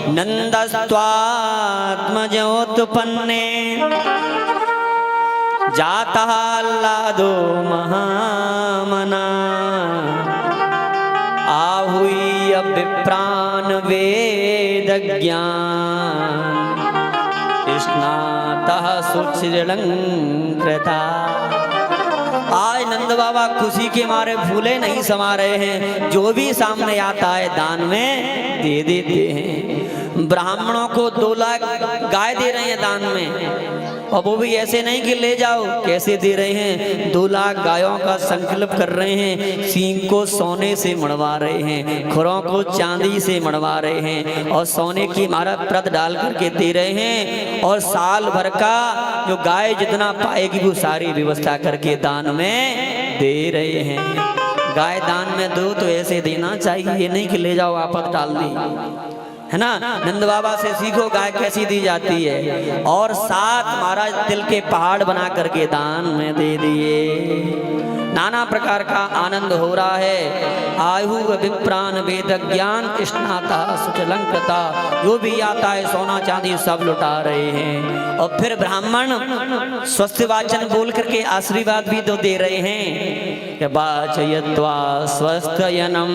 नंदस्त्वात्मजोत्पन्ने जाता लादो महामना आहूय विप्रान वेद ज्ञान स्नातः सुचिरलंकृता। आज नंद बाबा खुशी के मारे फूले नहीं समा रहे हैं, जो भी सामने आता है दान में दे देते हैं। ब्राह्मणों को 2 लाख गाय दे रहे हैं दान में, और वो भी ऐसे नहीं कि ले जाओ, कैसे दे रहे हैं? 2 लाख गायों का संकल्प कर रहे हैं। सींग को सोने से मढ़वा रहे हैं, खुरों को चांदी से मढ़वा रहे हैं, और सोने की मारा प्रत डाल करके दे रहे हैं। और साल भर का जो गाय जितना पाएगी वो सारी व्यवस्था करके दान में दे रहे हैं। गाय दान में दो तो ऐसे देना चाहिए, ये नहीं कि ले जाओ आपत डाल दी, है ना। नंद बाबा से सीखो गाय कैसी दी जाती है। और 7 महाराज तिल के पहाड़ बना करके दान में दे दिए। नाना प्रकार का आनंद हो रहा है। आयु विप्रान वेद ज्ञान स्नाता सुचलंकृता, जो भी आता है सोना चांदी सब लुटा रहे हैं। और फिर ब्राह्मण स्वस्थ वाचन बोल करके आशीर्वाद भी तो दे रहे हैं कि वाचयत्वा स्वस्थयनम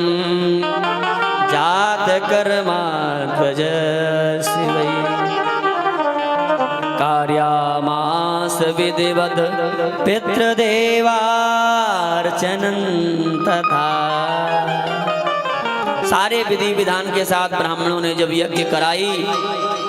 जात कर्मा ध्वज शिवै कार्यामास विधिवद पितृदेवार्चनं तथा। सारे विधि विधान के साथ ब्राह्मणों ने जब यज्ञ कराई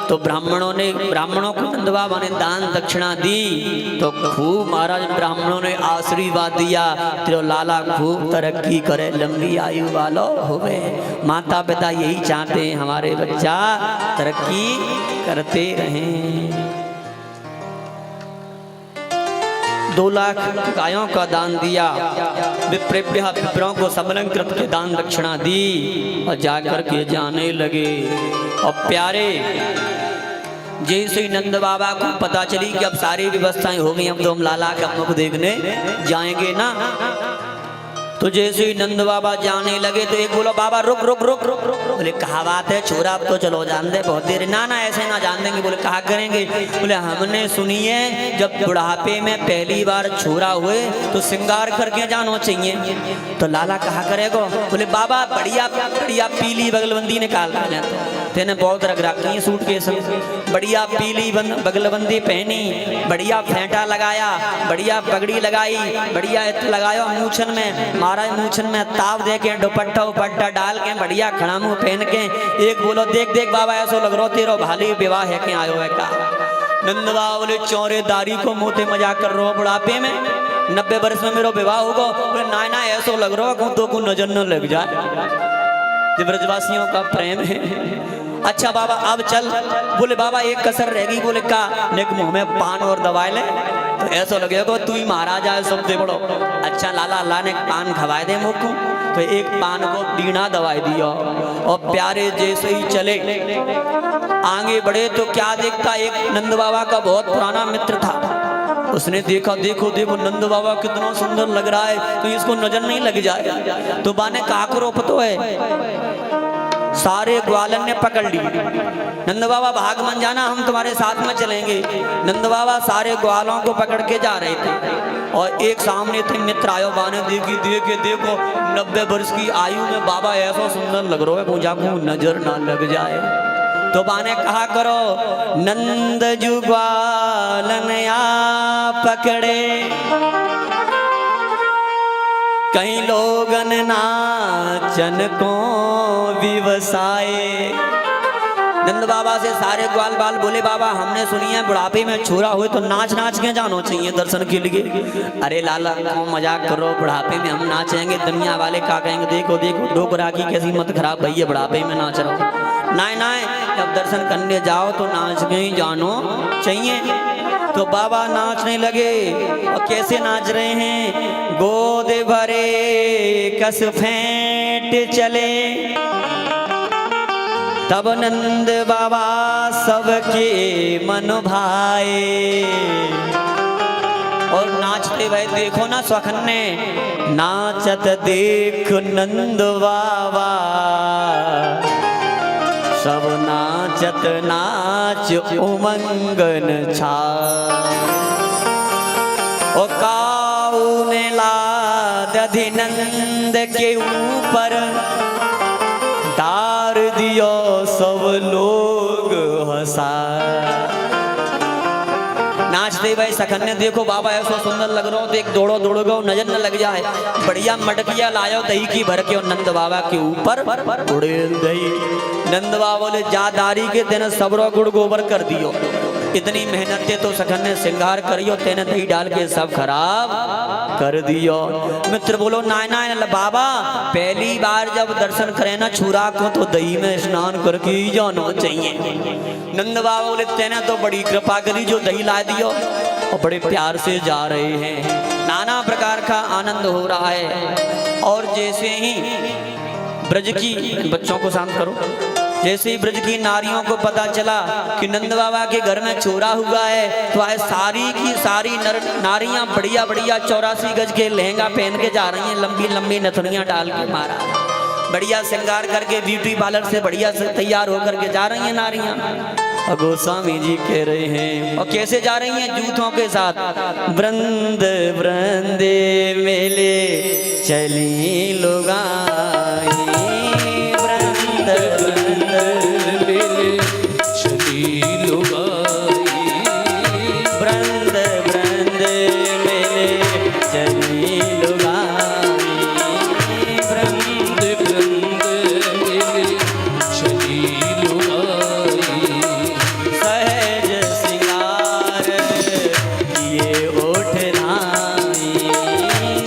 तो ब्राह्मणों को नंद बाबा ने दान दक्षिणा दी, तो खूब महाराज ब्राह्मणों ने आशीर्वाद दिया, तेरो लाला खूब तरक्की करे, लंबी आयु वालो होवे। माता पिता यही चाहते हैं हमारे बच्चा तरक्की करते रहें। 2 लाख गायों का दान दिया, विप्रों को समलंकृत के दान दक्षिणा दी, और जाकर के जाने लगे। और प्यारे जैसे ही नंद बाबा को पता चली कि अब सारी व्यवस्थाएं हो गई, अब तो हम लाला का मुख देखने जाएंगे ना, तो जैसे ही नंद बाबा जाने लगे तो एक बोलो बाबा रुक रुक रुक रुक रुक। बोले कहा बात है छोरा, अब तो चलो जान दे, बहुत देर। ना ना ऐसे ना जान देंगे। बोले कहा करेंगे? बोले हमने सुनी है जब बुढ़ापे में पहली बार छोरा हुए तो श्रृंगार करके जानो चाहिए। तो लाला कहा करेगो? बोले बाबा बढ़िया बढ़िया पीली बगलबंदी निकाल देना। तेने बहुत रख रखी सूट के संग, बढ़िया पीली बगलबंदी पहनी, बढ़िया फेंटा लगाया, बढ़िया पगड़ी लगाई, बढ़िया लगाया मूछन में, महाराज मूछन में ताव दे के दुपट्टा उपट्टा डाल के बढ़िया खड़ा मुंह पहन के एक बोलो देख देख बाबा ऐसो लग रहा तेरो भाली विवाह है के आयो है का। नंद बाबा बोले चौरेदारी को मोते मजाक कर रहे हो बुढ़ापे में, 90 वर्ष में मेरा विवाह होगा। बोले ना ना ऐसो लग रहा हो तो को नजर न लग जाए, ब्रजवासियों का प्रेम है। अच्छा बाबा अब चल। बोले बाबा एक कसर रहेगी। बोले का? नेक मुंह में पान और दवाई ले तो ऐसा लगेगा तू ही महाराजा है सबसे बड़ो। अच्छा लाला अल्लाह ने पान खवाए दे मुख को, तो एक पान को बीना दवाई दिया। और प्यारे जैसे ही चले आगे बढ़े तो क्या देखता, एक नंद बाबा का बहुत पुराना मित्र था। उसने देखा देखो देखो नंद बाबा कितना सुंदर लग रहा है, तो इसको नजर नहीं लग जाए। तो बाने कहा करो पतो है, सारे ग्वालन ने पकड़ ली। नंद बाबा भाग मन जाना, हम तुम्हारे साथ में चलेंगे। नंद बाबा सारे ग्वालों को पकड़ के जा रहे थे, और एक सामने थे मित्र आयो। बाने देखी देखे देखो 90 वर्ष की आयु में बाबा ऐसा सुंदर लग रहा है, पूजा को नजर ना लग जाए। तो बाने कहा करो नंद जुग्वालन आ पकड़े, कई लोगन नाचन को विवसाए। नंद बाबा से सारे ग्वाल बाल बोले बाबा हमने सुनी है बुढ़ापे में छोरा हुए तो नाच नाच के जानो चाहिए दर्शन के लिए। अरे लाला क्यों मजाक करो, बुढ़ापे में हम नाचेंगे दुनिया वाले क्या कहेंगे? देखो देखो डोकरा की कैसी मत खराब भैया, बुढ़ापे में नाच रहा हूँ। नाय नाय जब दर्शन करने जाओ तो नाच के ही जानो चाहिए। तो बाबा नाचने लगे, और कैसे नाच रहे हैं? गोद भरे कस फेंट चले, तब नंद बाबा सबके मन भाए। और नाचते हुए देखो ना स्वखन्ने, नाचत देख नंद बाबा सब नाचत नाच उमंगन छा। ओ काऊने लाद अधिनंद के ऊपर डार दियो सब लोग हंसा। नाचते भाई सखन्ने देखो बाबा ऐसा सुंदर लग रहा हो, देख दौड़ो दौड़ो गो नजर न लग जाए। बढ़िया मटकिया लायो दही की भर के और नंद बाबा के ऊपर उड़े दही। नंद बाबा बोले जादारी के दिन सबरो गुड़ गोबर कर दियो, इतनी मेहनत तो सखन्ने श्रृंगार करियो, तेने दही डाल के सब खराब कर दियो। मित्र बोलो ना ना बाबा पहली बार जब दर्शन करे ना छुरा को तो दही में स्नान करके ही जाना चाहिए। नंद बाबा बोले तेने तो बड़ी कृपा करी जो दही ला दियो, और बड़े प्यार से जा रहे हैं। नाना प्रकार का आनंद हो रहा है। और जैसे ही ब्रज की बच्चों को शांत करो, जैसे ही ब्रज की नारियों को पता चला कि नंद बाबा के घर में चोरा हुआ है, तो आए सारी की सारी नारियां बढ़िया बढ़िया 84 गज के लहंगा पहन के जा रही हैं, लंबी लंबी नथुनियां डाल के मारा, बढ़िया श्रृंगार करके ब्यूटी पार्लर से बढ़िया से तैयार होकर के जा रही हैं नारियां। और गोस्वामी जी कह रहे हैं, और कैसे जा रही हैं? जूतों के साथ। वृंद वृंदे मेले चली लुगाई, वृंद वृंद मेले चली लुगाई, वृंद वृंद मेले चली लुगाई, वृंद वृंद मेले चली लुगाई। सहज सिंगार ये ओठ नाई,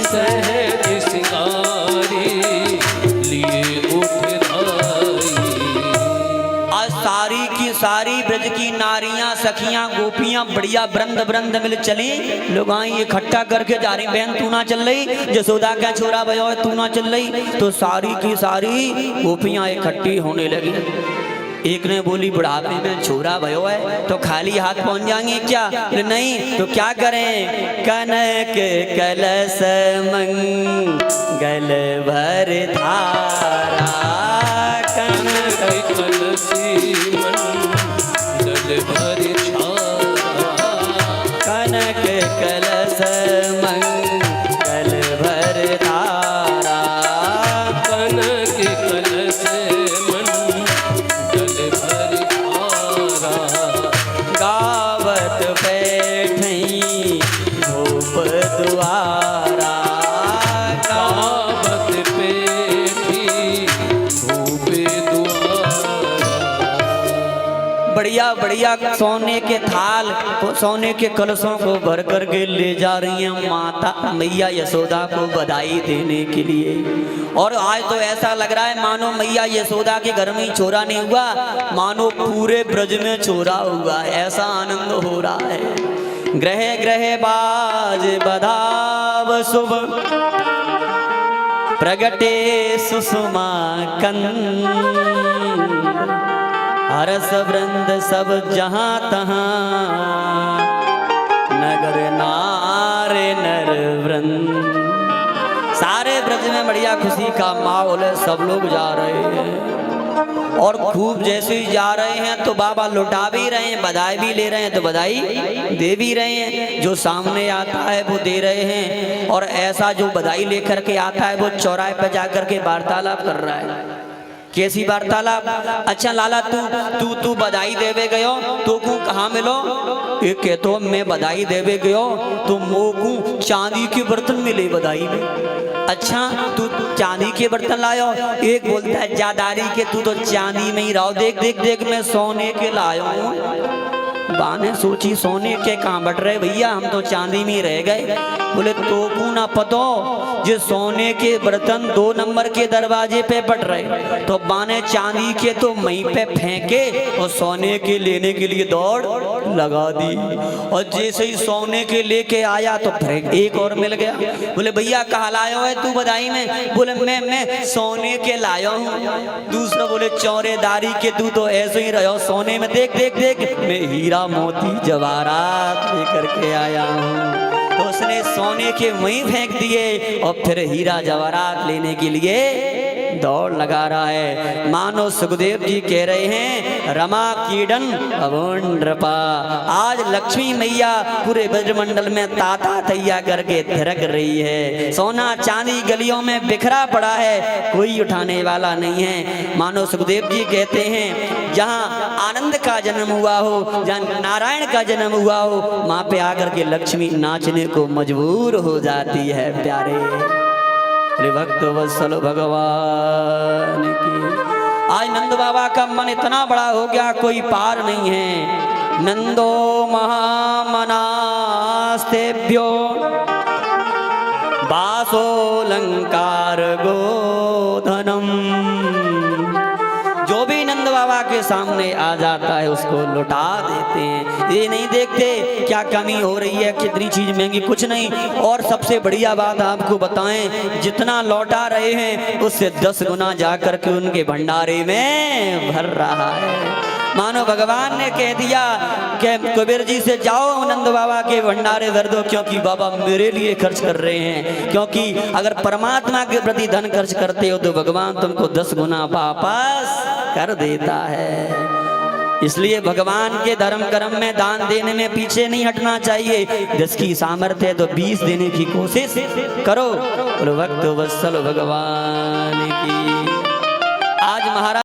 सहज सिंगारी लिए ओठ नाई। आज सारी की सारी ब्रज की नारियां सखियां गोपियां बढ़िया वृंद वृंद मिल चली लुगाई इकट्ठा करके जा रही। बहन तू ना चल रही, जसोदा का छोरा भयो है तू ना चल रही, तो सारी की सारी गोपियां इकट्ठी होने लगी। एक ने बोली बुढ़ापे में छोरा भयो है तो खाली हाथ पहुंच जाएंगे क्या? नहीं तो क्या करें? कनक कलश मंगल भर धारा, कनक कलसी मंगल भर धारा, कनक कलश मंगल भर धारा, कनक कलश गावत बैठी धूप द्वारा, गावत बैठी धूप द्वारा। बढ़िया बढ़िया सोने के थाल सोने के कलशों को भर कर के ले जा रही हैं माता मैया यशोदा को बधाई देने के लिए। और आज तो ऐसा लग रहा है मानो मैया यशोदा के घर में छोरा नहीं हुआ, मानो पूरे ब्रज में छोरा हुआ है, ऐसा आनंद हो रहा है। ग्रह ग्रह बाज बधाव शुभ प्रगटे सुषमा कंद, हरस वृंद सब जहां तहां नगर नारे नर वृंद। सारे ब्रज में बढ़िया खुशी का माहौल है, सब लोग जा रहे हैं। और खूब जैसे ही जा रहे हैं तो बाबा लुटा भी रहे हैं, बधाई भी ले रहे हैं, तो बधाई दे भी रहे हैं। जो सामने आता है वो दे रहे हैं, और ऐसा जो बधाई लेकर के आता है वो चौराहे पर जाकर के वार्तालाप कर रहा है। कैसी वार्तालाप? अच्छा लाला तू बधाई देवे गयो तो को कहाँ मिलो? एक कहतो मैं बधाई देवे गयो तो मोकू चांदी के बर्तन मिले बधाई में। अच्छा तू चांदी के बर्तन लायो? एक बोलता है जादारी के तू तो चांदी में ही रहो, देख देख देख मैं सोने के लायो हूँ। बाने सोची सोने के कहाँ बट रहे भैया, हम तो चांदी में रह गए। बोले तो को ना पतो जो सोने के बर्तन 2 नंबर के दरवाजे पे पट रहे, तो बाने चांदी के तो वहीं पे फेंके और सोने के लेने के लिए दौड़ लगा दी। और जैसे ही सोने के लेके आया तो फिर एक और मिल गया। बोले भैया कहाँ लायो है तू बधाई में? बोले मैं सोने के लायो हूँ। दूसरा बोले चौरेदारी के तू तो ऐसे ही रहो सोने में, देख देख देख मैं हीरा मोती जवाहरात लेकर के आया हूँ। तो उसने सोने के वहीं फेंक दिए और फिर हीरा जवाहरात लेने के लिए दौड़ लगा रहा है। मानो सुखदेव जी कह रहे हैं रमा कीड़न अवोंड्रपा। आज लक्ष्मी मैया पूरे ब्रजमंडल में ताता तैया करके थिरक रही है। सोना चांदी गलियों में बिखरा पड़ा है, कोई उठाने वाला नहीं है। मानो सुखदेव जी कहते हैं जहाँ आनंद का जन्म हुआ हो, जहाँ नारायण का जन्म हुआ हो, वहां पे आकर के लक्ष्मी नाचने को मजबूर हो जाती है। प्यारे भक्त वत्सल भगवान की। आज नंद बाबा का मन इतना बड़ा हो गया कोई पार नहीं है। नंदो महामनास्तेभ्यो वासोलंकार गोधनम। जो भी नंद बाबा के सामने आ जाता है उसको लुटा देते हैं। ये नहीं देखते क्या कमी हो रही है, कितनी चीज महंगी, कुछ नहीं। और सबसे बढ़िया बात आपको बताएं, जितना लौटा रहे हैं उससे 10 गुना जाकर के उनके भंडारे में भर रहा है। मानो भगवान ने कह दिया कि कबीर जी से जाओ नंद बाबा के भंडारे भर दो, क्योंकि बाबा मेरे लिए खर्च कर रहे हैं। क्योंकि अगर परमात्मा के प्रति धन खर्च करते हो तो भगवान तुमको 10 गुना वापस कर देता है। इसलिए भगवान के धर्म कर्म में दान देने में पीछे नहीं हटना चाहिए। जिसकी सामर्थ्य है तो 20 देने की कोशिश करो। भक्त वत्सल भगवान की। आज महाराज